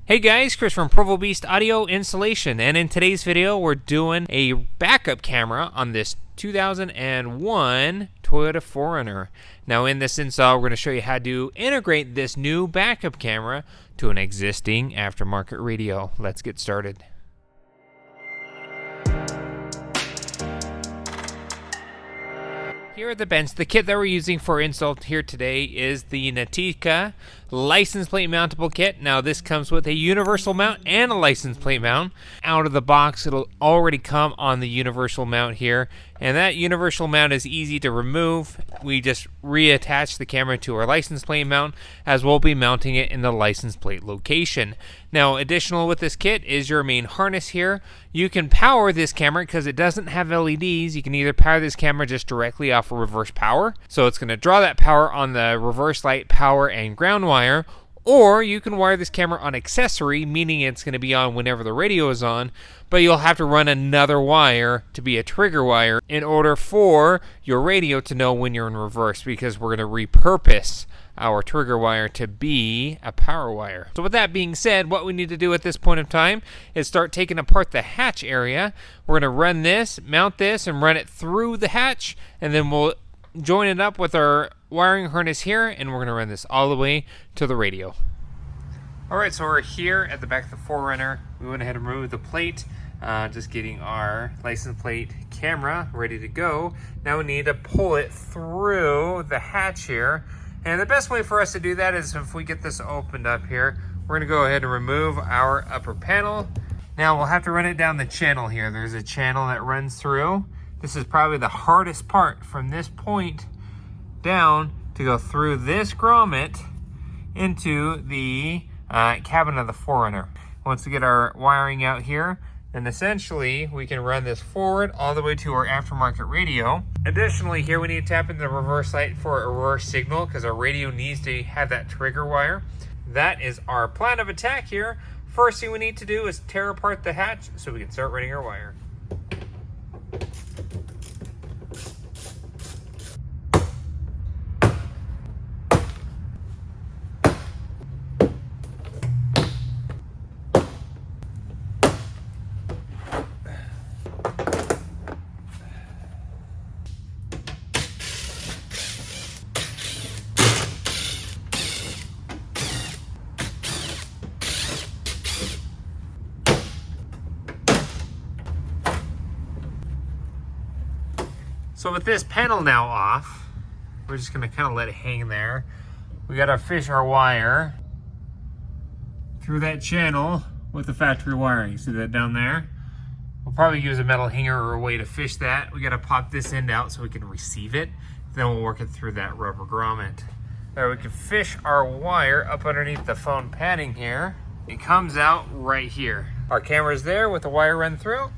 Hey guys, Chris from Provo Beast Audio Installation, and in today's video we're doing a backup camera on this 2001 Toyota 4Runner. Now in this install we're going to show you how to integrate this new backup camera to an existing aftermarket radio. Let's get started. Here at the bench, the kit that we're using for install here today is the Natica license plate mountable kit. Now this comes with a universal mount and a license plate mount. Out of the box, it'll already come on the universal mount here, and that universal mount is easy to remove. We just reattach the camera to our license plate mount, as we'll be mounting it in the license plate location. Now additional with this kit is your main harness here. You can power this camera because it doesn't have LEDs. You can either power this camera just directly off of reverse power, so it's going to draw that power on the reverse light, power, and ground wire, or you can wire this camera on accessory, meaning it's going to be on whenever the radio is on, but you'll have to run another wire to be a trigger wire in order for your radio to know when you're in reverse, because we're going to repurpose our trigger wire to be a power wire. So with that being said, what we need to do at this point in time is start taking apart the hatch area. We're going to run this, mount this, and run it through the hatch, and then we'll join it up with our wiring harness here, and we're going to run this all the way to the radio. Alright, so we're here at the back of the 4Runner. We went ahead and removed the plate, just getting our license plate camera ready to go. Now we need to pull it through the hatch here, and the best way for us to do that is if we get this opened up here. We're going to go ahead and remove our upper panel. Now we'll have to run it down the channel here. There's a channel that runs through. This is probably the hardest part from this point down to go through this grommet into the cabin of the 4Runner. Once we get our wiring out here, then essentially we can run this forward all the way to our aftermarket radio. Additionally, here we need to tap into the reverse light for a reverse signal because our radio needs to have that trigger wire. That is our plan of attack here. First thing we need to do is tear apart the hatch so we can start running our wire. So with this panel now off, we're just gonna kind of let it hang there. We gotta fish our wire through that channel with the factory wiring. You see that down there? We'll probably use a metal hanger or a way to fish that. We gotta pop this end out so we can receive it. Then we'll work it through that rubber grommet. There, we can fish our wire up underneath the phone padding here. It comes out right here. Our camera's there with the wire run through.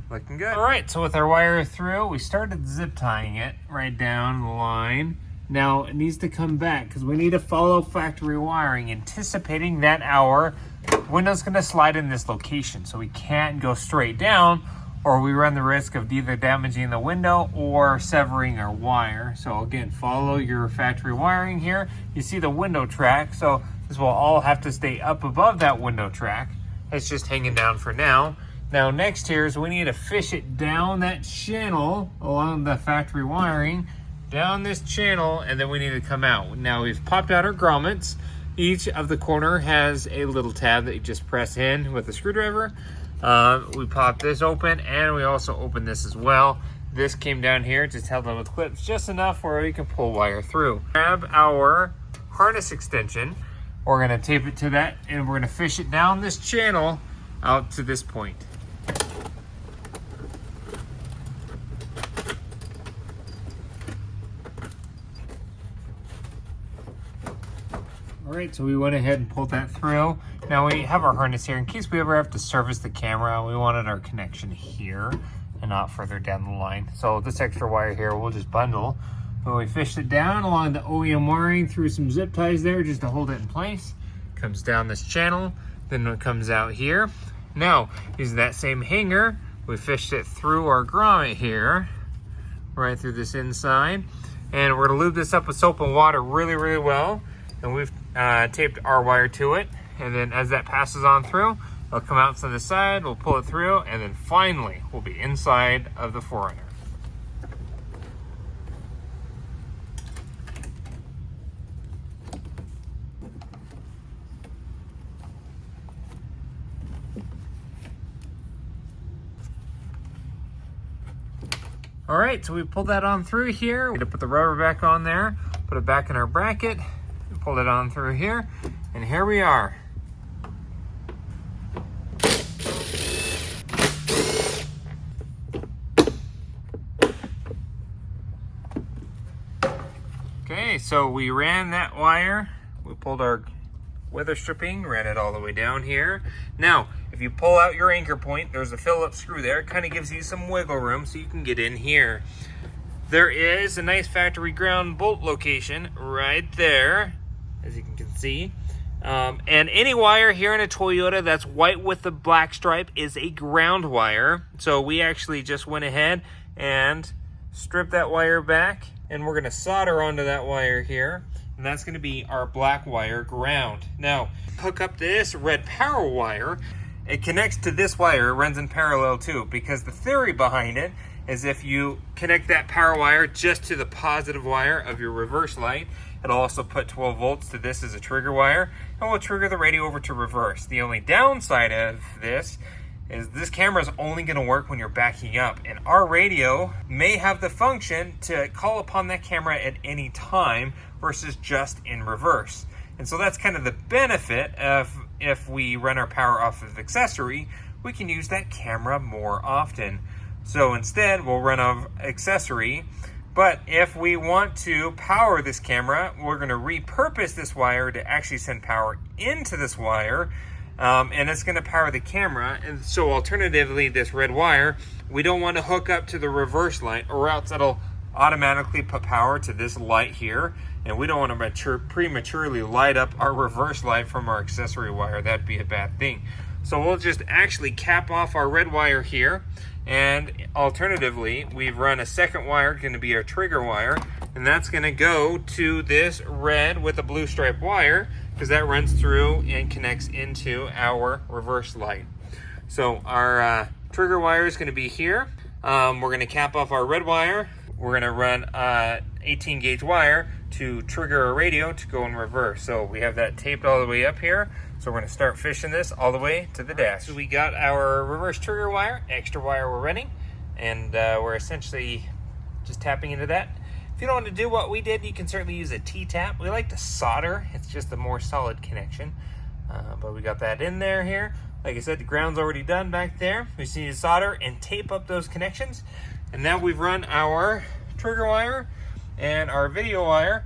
Looking good. All right, so with our wire through, we started zip tying it right down the line. Now it needs to come back because we need to follow factory wiring, anticipating that our window's gonna slide in this location. So we can't go straight down, or we run the risk of either damaging the window or severing our wire. So again, follow your factory wiring here. You see the window track, so this will all have to stay up above that window track. It's just hanging down for now. Now next here is we need to fish it down that channel along the factory wiring, down this channel, and then we need to come out. Now we've popped out our grommets. Each of the corner has a little tab that you just press in with a screwdriver. We pop this open, and we also open this as well. This came down here, just held on with clips just enough where we can pull wire through. Grab our harness extension. We're gonna tape it to that, and we're gonna fish it down this channel out to this point. All right, so we went ahead and pulled that through. Now we have our harness here in case we ever have to service the camera. We wanted our connection here and not further down the line. So this extra wire here, we'll just bundle. But we fished it down along the OEM wiring through some zip ties there just to hold it in place. Comes down this channel, then it comes out here. Now, using that same hanger, we fished it through our grommet here, right through this inside. And we're gonna lube this up with soap and water really, really well. And we've taped our wire to it. and then as that passes on through, it'll come out to the side, we'll pull it through, and then finally we'll be inside of the 4Runner. All right, so we pulled that on through here. We had to put the rubber back on there, put it back in our bracket, and pulled it on through here, and here we are. Okay, so we ran that wire. We pulled our weather stripping, ran it all the way down here. Now, if you pull out your anchor point, there's a Phillips screw there. It kind of gives you some wiggle room so you can get in here. There is a nice factory ground bolt location right there, as you can see. And any wire here in a Toyota that's white with the black stripe is a ground wire. So we actually just went ahead and stripped that wire back, and we're gonna solder onto that wire here. And that's gonna be our black wire ground. Now, hook up this red power wire. It connects to this wire, it runs in parallel too, because the theory behind it is if you connect that power wire just to the positive wire of your reverse light, it'll also put 12 volts to this as a trigger wire, and will trigger the radio over to reverse. The only downside of this is this camera is only going to work when you're backing up, and our radio may have the function to call upon that camera at any time versus just in reverse. And so that's kind of the benefit of if we run our power off of accessory, we can use that camera more often. So instead we'll run off accessory, but if we want to power this camera, we're going to repurpose this wire to actually send power into this wire. And it's going to power the camera. And so alternatively, this red wire, we don't want to hook up to the reverse light, or else it'll automatically put power to this light here, and we don't want to prematurely light up our reverse light from our accessory wire. That'd be a bad thing. So we'll just actually cap off our red wire here, and alternatively we've run a second wire, going to be our trigger wire, and that's going to go to this red with a blue stripe wire, because that runs through and connects into our reverse light. So our trigger wire is going to be here. We're going to cap off our red wire. We're going to run 18 gauge wire to trigger our radio to go in reverse. So we have that taped all the way up here. So we're going to start fishing this all the way to the dash. So we got our reverse trigger wire, extra wire we're running, and we're essentially just tapping into that. If you don't want to do what we did, you can certainly use a T-tap. We like to solder. It's just a more solid connection. But we got that in there here. Like I said, the ground's already done back there. We just need to solder and tape up those connections. And now we've run our trigger wire and our video wire,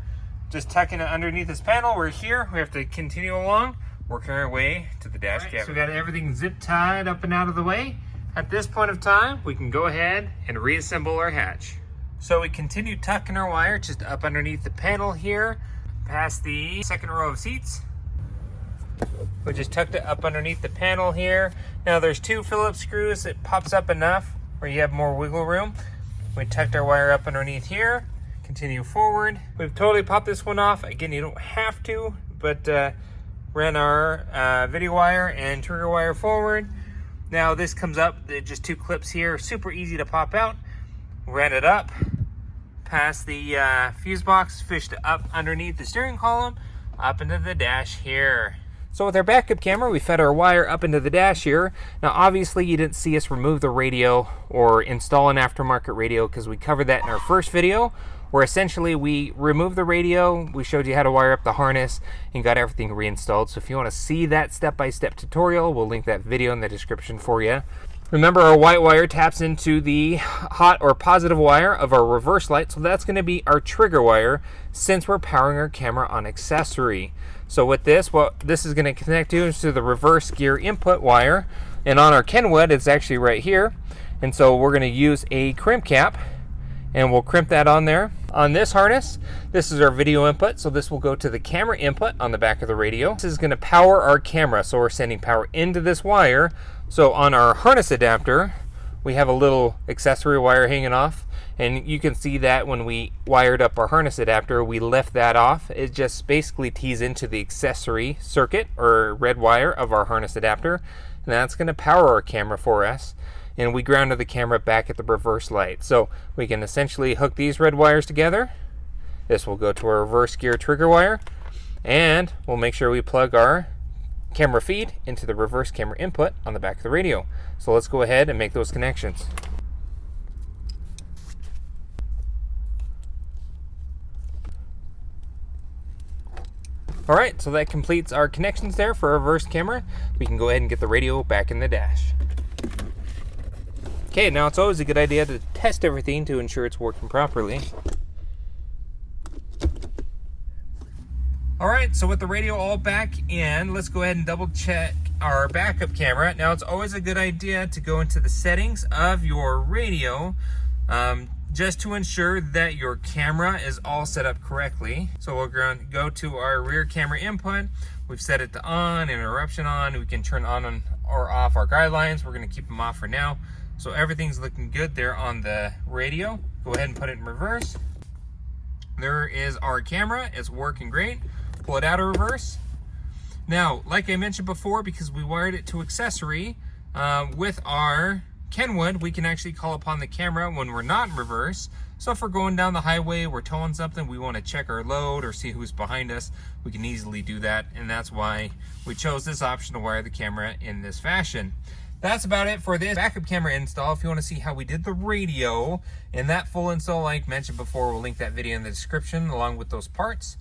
just tucking it underneath this panel. We're here. We have to continue along, working our way to the dash cavity. So we got everything zip tied up and out of the way. At this point of time, we can go ahead and reassemble our hatch. So we continue tucking our wire just up underneath the panel here, past the second row of seats. We just tucked it up underneath the panel here. Now there's two Phillips screws. It pops up enough where you have more wiggle room. We tucked our wire up underneath here, continue forward. We've totally popped this one off. Again, you don't have to, but ran our video wire and trigger wire forward. Now this comes up, just two clips here, super easy to pop out. Ran it up past the fuse box, fished it up underneath the steering column, up into the dash here. So with our backup camera, we fed our wire up into the dash here. Now obviously you didn't see us remove the radio or install an aftermarket radio, because we covered that in our first video, where essentially we removed the radio, we showed you how to wire up the harness, and got everything reinstalled. So if you want to see that step-by-step tutorial, we'll link that video in the description for you. Remember, our white wire taps into the hot or positive wire of our reverse light, so that's going to be our trigger wire since we're powering our camera on accessory. So with this, what this is going to connect to is to the reverse gear input wire, and on our Kenwood it's actually right here, and so we're going to use a crimp cap, and we'll crimp that on there. On this harness, this is our video input, so this will go to the camera input on the back of the radio. This is going to power our camera, so we're sending power into this wire. So on our harness adapter, we have a little accessory wire hanging off, and you can see that when we wired up our harness adapter, we left that off. It just basically tees into the accessory circuit or red wire of our harness adapter, and that's going to power our camera for us. And we grounded the camera back at the reverse light. So we can essentially hook these red wires together. This will go to our reverse gear trigger wire, and we'll make sure we plug our camera feed into the reverse camera input on the back of the radio. So let's go ahead and make those connections. Alright, so that completes our connections there for our reverse camera. We can go ahead and get the radio back in the dash. Okay, now it's always a good idea to test everything to ensure it's working properly. Alright, so with the radio all back in, let's go ahead and double check our backup camera. Now it's always a good idea to go into the settings of your radio just to ensure that your camera is all set up correctly. So we're going to go to our rear camera input. We've set it to on, interruption on. We can turn on or off our guidelines. We're going to keep them off for now. So everything's looking good there on the radio. Go ahead and put it in reverse. There is our camera. It's working great. Pull it out of reverse. Now, like I mentioned before, because we wired it to accessory, with our Kenwood, we can actually call upon the camera when we're not in reverse. So if we're going down the highway, we're towing something, we want to check our load or see who's behind us, we can easily do that. And that's why we chose this option to wire the camera in this fashion. That's about it for this backup camera install. If you want to see how we did the radio and that full install, like mentioned before, we'll link that video in the description along with those parts.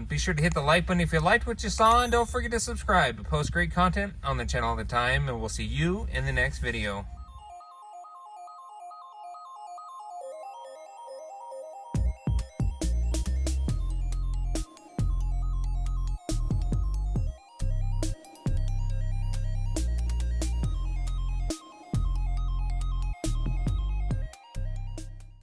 Be sure to hit the like button if you liked what you saw, and don't forget to subscribe. We post great content on the channel all the time, and we'll see you in the next video.